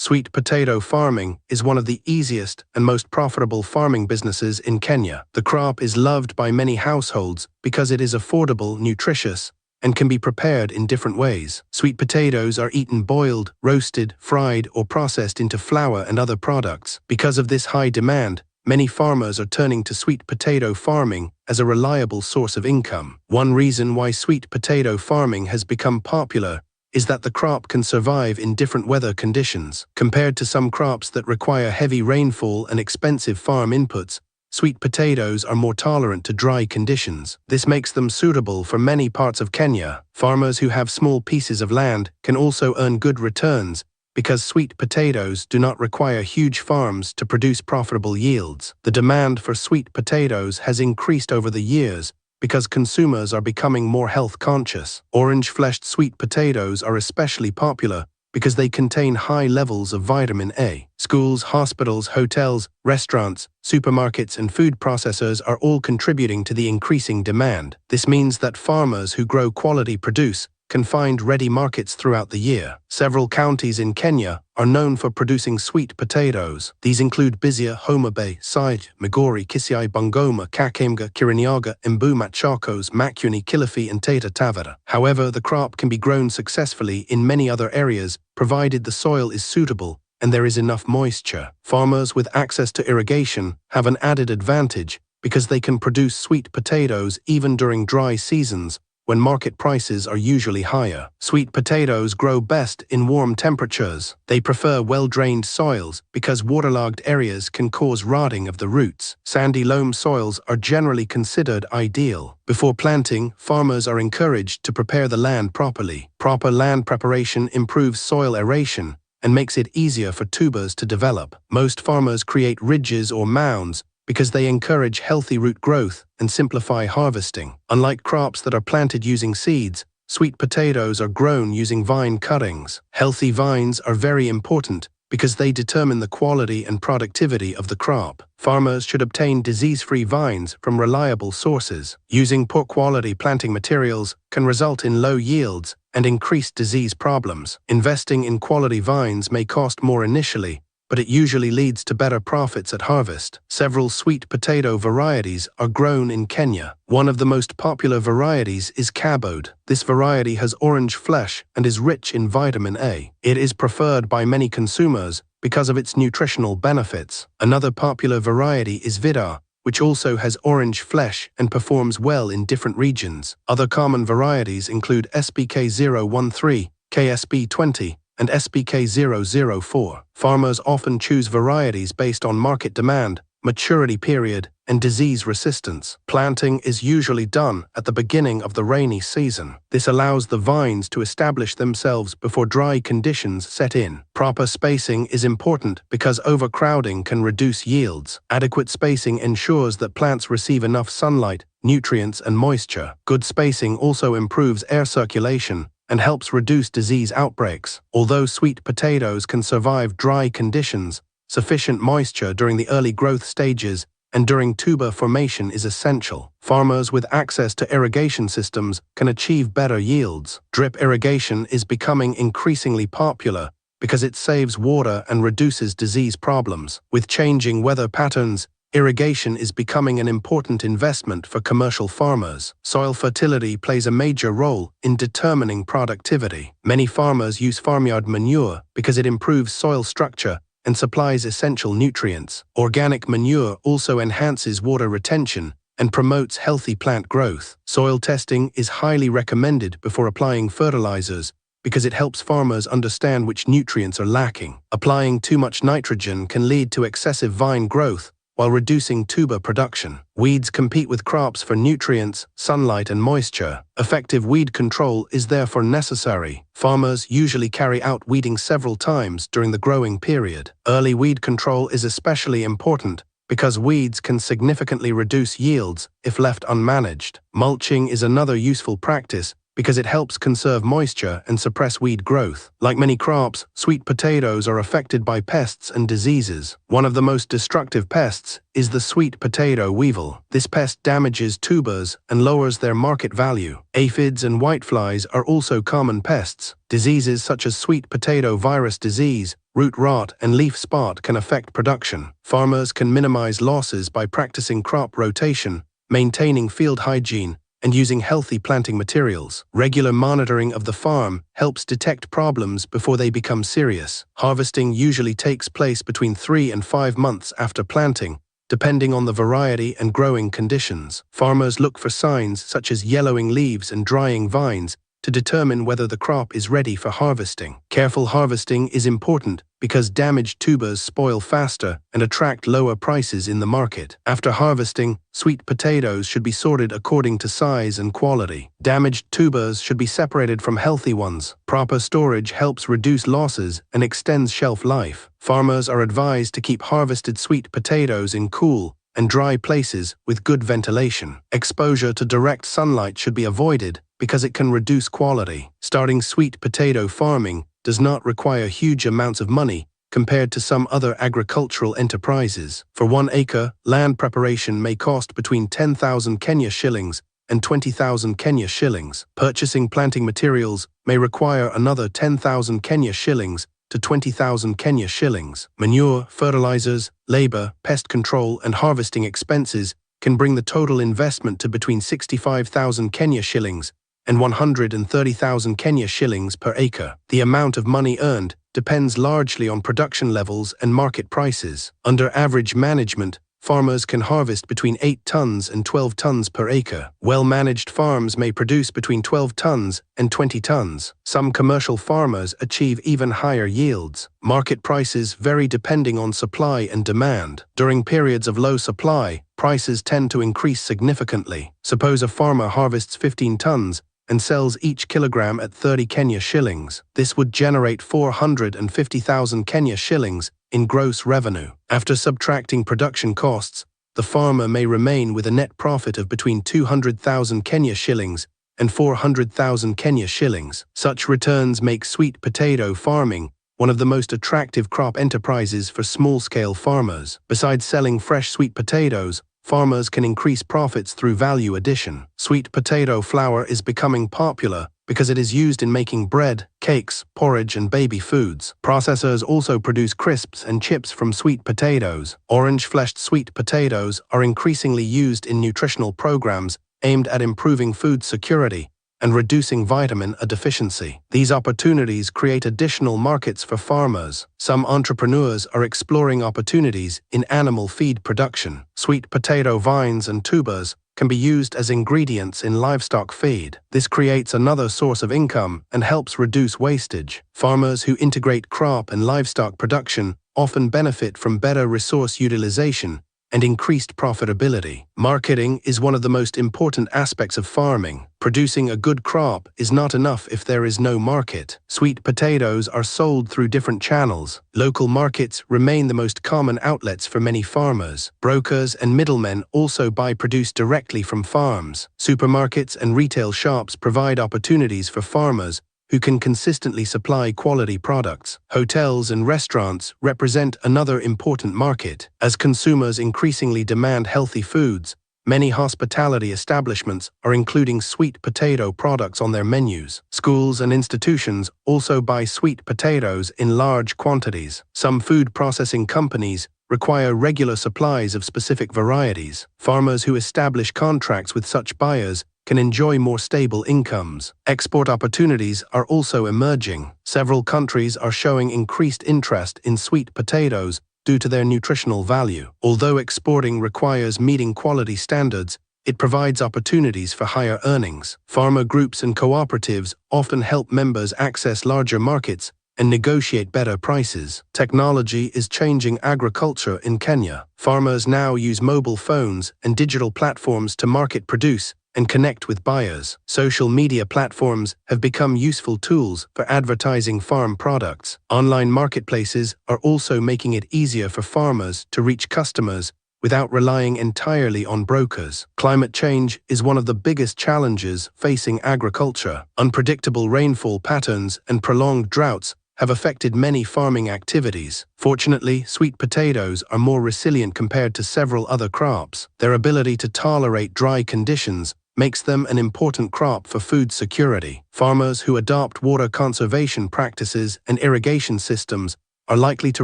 Sweet potato farming is one of the easiest and most profitable farming businesses in Kenya. The crop is loved by many households because it is affordable, nutritious, and can be prepared in different ways. Sweet potatoes are eaten boiled, roasted, fried, or processed into flour and other products. Because of this high demand, many farmers are turning to sweet potato farming as a reliable source of income. One reason why sweet potato farming has become popular is that the crop can survive in different weather conditions. Compared to some crops that require heavy rainfall and expensive farm inputs, sweet potatoes are more tolerant to dry conditions. This makes them suitable for many parts of Kenya. Farmers who have small pieces of land can also earn good returns because sweet potatoes do not require huge farms to produce profitable yields. The demand for sweet potatoes has increased over the years because consumers are becoming more health-conscious. Orange-fleshed sweet potatoes are especially popular because they contain high levels of vitamin A. Schools, hospitals, hotels, restaurants, supermarkets, and food processors are all contributing to the increasing demand. This means that farmers who grow quality produce can find ready markets throughout the year. Several counties in Kenya are known for producing sweet potatoes. These include Busia, Homa Bay, Side, Migori, Kisii, Bungoma, Kakamega, Kirinyaga, Embu, Machakos, Makueni, Kilifi, and Taita Taveta. However, the crop can be grown successfully in many other areas, provided the soil is suitable and there is enough moisture. Farmers with access to irrigation have an added advantage because they can produce sweet potatoes even during dry seasons, when market prices are usually higher. Sweet potatoes grow best in warm temperatures. They prefer well-drained soils because waterlogged areas can cause rotting of the roots. Sandy loam soils are generally considered ideal. Before planting, farmers are encouraged to prepare the land properly. Proper land preparation improves soil aeration and makes it easier for tubers to develop. Most farmers create ridges or mounds because they encourage healthy root growth and simplify harvesting. Unlike crops that are planted using seeds, sweet potatoes are grown using vine cuttings. Healthy vines are very important because they determine the quality and productivity of the crop. Farmers should obtain disease-free vines from reliable sources. Using poor quality planting materials can result in low yields and increased disease problems. Investing in quality vines may cost more initially, but it usually leads to better profits at harvest. Several sweet potato varieties are grown in Kenya. One of the most popular varieties is Kabod. This variety has orange flesh and is rich in vitamin A. It is preferred by many consumers because of its nutritional benefits. Another popular variety is Vida, which also has orange flesh and performs well in different regions. Other common varieties include SPK013, KSB20, and SPK004. Farmers often choose varieties based on market demand, maturity period, and disease resistance. Planting is usually done at the beginning of the rainy season. This allows the vines to establish themselves before dry conditions set in. Proper spacing is important because overcrowding can reduce yields. Adequate spacing ensures that plants receive enough sunlight, nutrients, and moisture. Good spacing also improves air circulation and helps reduce disease outbreaks. Although sweet potatoes can survive dry conditions, sufficient moisture during the early growth stages and during tuber formation is essential. Farmers with access to irrigation systems can achieve better yields. Drip irrigation is becoming increasingly popular because it saves water and reduces disease problems. With changing weather patterns, irrigation is becoming an important investment for commercial farmers. Soil fertility plays a major role in determining productivity. Many farmers use farmyard manure because it improves soil structure and supplies essential nutrients. Organic manure also enhances water retention and promotes healthy plant growth. Soil testing is highly recommended before applying fertilizers because it helps farmers understand which nutrients are lacking. Applying too much nitrogen can lead to excessive vine growth, while reducing tuber production. Weeds compete with crops for nutrients, sunlight, and moisture. Effective weed control is therefore necessary. Farmers usually carry out weeding several times during the growing period. Early weed control is especially important because weeds can significantly reduce yields if left unmanaged. Mulching is another useful practice because it helps conserve moisture and suppress weed growth. Like many crops, sweet potatoes are affected by pests and diseases. One of the most destructive pests is the sweet potato weevil. This pest damages tubers and lowers their market value. Aphids and whiteflies are also common pests. Diseases such as sweet potato virus disease, root rot, and leaf spot can affect production. Farmers can minimize losses by practicing crop rotation, maintaining field hygiene, and using healthy planting materials. Regular monitoring of the farm helps detect problems before they become serious. Harvesting usually takes place between 3 and 5 months after planting, depending on the variety and growing conditions. Farmers look for signs such as yellowing leaves and drying vines to determine whether the crop is ready for harvesting. Careful harvesting is important because damaged tubers spoil faster and attract lower prices in the market. After harvesting, sweet potatoes should be sorted according to size and quality. Damaged tubers should be separated from healthy ones. Proper storage helps reduce losses and extends shelf life. Farmers are advised to keep harvested sweet potatoes in cool and dry places with good ventilation. Exposure to direct sunlight should be avoided because it can reduce quality. Starting sweet potato farming does not require huge amounts of money compared to some other agricultural enterprises. For 1 acre, land preparation may cost between 10,000 Kenya shillings and 20,000 Kenya shillings. Purchasing planting materials may require another 10,000 Kenya shillings to 20,000 Kenya shillings. Manure, fertilizers, labor, pest control, and harvesting expenses can bring the total investment to between 65,000 Kenya shillings and 130,000 Kenya shillings per acre. The amount of money earned depends largely on production levels and market prices. Under average management, farmers can harvest between 8 tons and 12 tons per acre. Well-managed farms may produce between 12 tons and 20 tons. Some commercial farmers achieve even higher yields. Market prices vary depending on supply and demand. During periods of low supply, prices tend to increase significantly. Suppose a farmer harvests 15 tons and sells each kilogram at 30 Kenya shillings. This would generate 450,000 Kenya shillings in gross revenue. After subtracting production costs, the farmer may remain with a net profit of between 200,000 Kenya shillings and 400,000 Kenya shillings. Such returns make sweet potato farming one of the most attractive crop enterprises for small-scale farmers. Besides selling fresh sweet potatoes, farmers can increase profits through value addition. Sweet potato flour is becoming popular because it is used in making bread, cakes, porridge, and baby foods. Processors also produce crisps and chips from sweet potatoes. Orange-fleshed sweet potatoes are increasingly used in nutritional programs aimed at improving food security and reducing vitamin A deficiency. These opportunities create additional markets for farmers. Some entrepreneurs are exploring opportunities in animal feed production. Sweet potato vines and tubers can be used as ingredients in livestock feed. This creates another source of income and helps reduce wastage. Farmers who integrate crop and livestock production often benefit from better resource utilization and increased profitability. Marketing is one of the most important aspects of farming. Producing a good crop is not enough if there is no market. Sweet potatoes are sold through different channels. Local markets remain the most common outlets for many farmers. Brokers and middlemen also buy produce directly from farms. Supermarkets and retail shops provide opportunities for farmers who can consistently supply quality products. Hotels and restaurants represent another important market. As consumers increasingly demand healthy foods, many hospitality establishments are including sweet potato products on their menus. Schools and institutions also buy sweet potatoes in large quantities. Some food processing companies require regular supplies of specific varieties. Farmers who establish contracts with such buyers can enjoy more stable incomes. Export opportunities are also emerging. Several countries are showing increased interest in sweet potatoes due to their nutritional value. Although exporting requires meeting quality standards, it provides opportunities for higher earnings. Farmer groups and cooperatives often help members access larger markets and negotiate better prices. Technology is changing agriculture in Kenya. Farmers now use mobile phones and digital platforms to market produce and connect with buyers. Social media platforms have become useful tools for advertising farm products. Online marketplaces are also making it easier for farmers to reach customers without relying entirely on brokers. Climate change is one of the biggest challenges facing agriculture. Unpredictable rainfall patterns and prolonged droughts have affected many farming activities. Fortunately, sweet potatoes are more resilient compared to several other crops. Their ability to tolerate dry conditions makes them an important crop for food security. Farmers who adopt water conservation practices and irrigation systems are likely to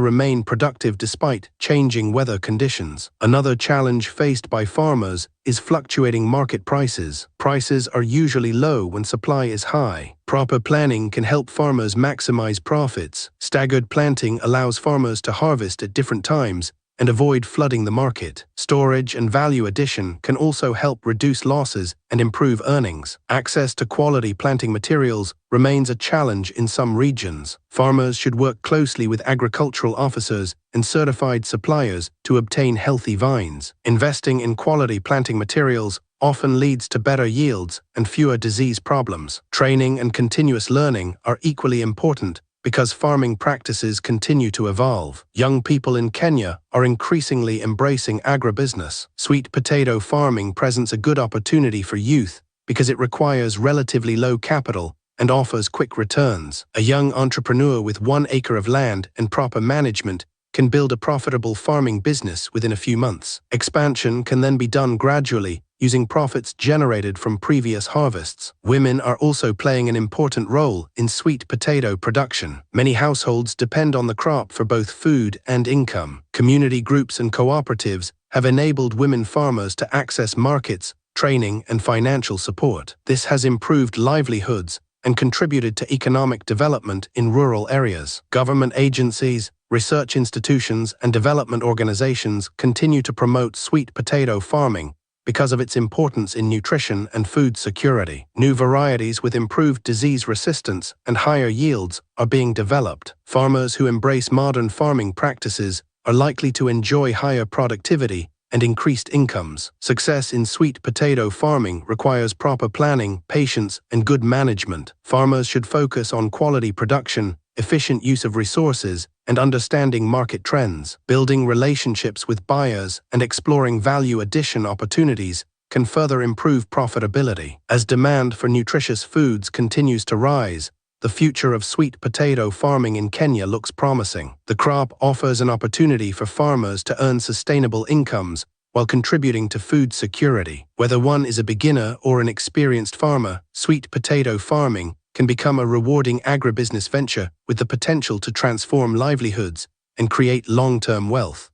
remain productive despite changing weather conditions. Another challenge faced by farmers is fluctuating market prices. Prices are usually low when supply is high. Proper planning can help farmers maximize profits. Staggered planting allows farmers to harvest at different times and avoid flooding the market. Storage and value addition can also help reduce losses and improve earnings. Access to quality planting materials remains a challenge in some regions. Farmers should work closely with agricultural officers and certified suppliers to obtain healthy vines. Investing in quality planting materials often leads to better yields and fewer disease problems. Training and continuous learning are equally important because farming practices continue to evolve. Young people in Kenya are increasingly embracing agribusiness. Sweet potato farming presents a good opportunity for youth because it requires relatively low capital and offers quick returns. A young entrepreneur with 1 acre of land and proper management can build a profitable farming business within a few months. Expansion can then be done gradually, using profits generated from previous harvests. Women are also playing an important role in sweet potato production. Many households depend on the crop for both food and income. Community groups and cooperatives have enabled women farmers to access markets, training, and financial support. This has improved livelihoods and contributed to economic development in rural areas. Government agencies, research institutions, and development organizations continue to promote sweet potato farming because of its importance in nutrition and food security. New varieties with improved disease resistance and higher yields are being developed. Farmers who embrace modern farming practices are likely to enjoy higher productivity and increased incomes. Success in sweet potato farming requires proper planning, patience, and good management. Farmers should focus on quality production, efficient use of resources, and understanding market trends. Building relationships with buyers and exploring value addition opportunities can further improve profitability. As demand for nutritious foods continues to rise, the future of sweet potato farming in Kenya looks promising. The crop offers an opportunity for farmers to earn sustainable incomes while contributing to food security. Whether one is a beginner or an experienced farmer, sweet potato farming can become a rewarding agribusiness venture with the potential to transform livelihoods and create long-term wealth.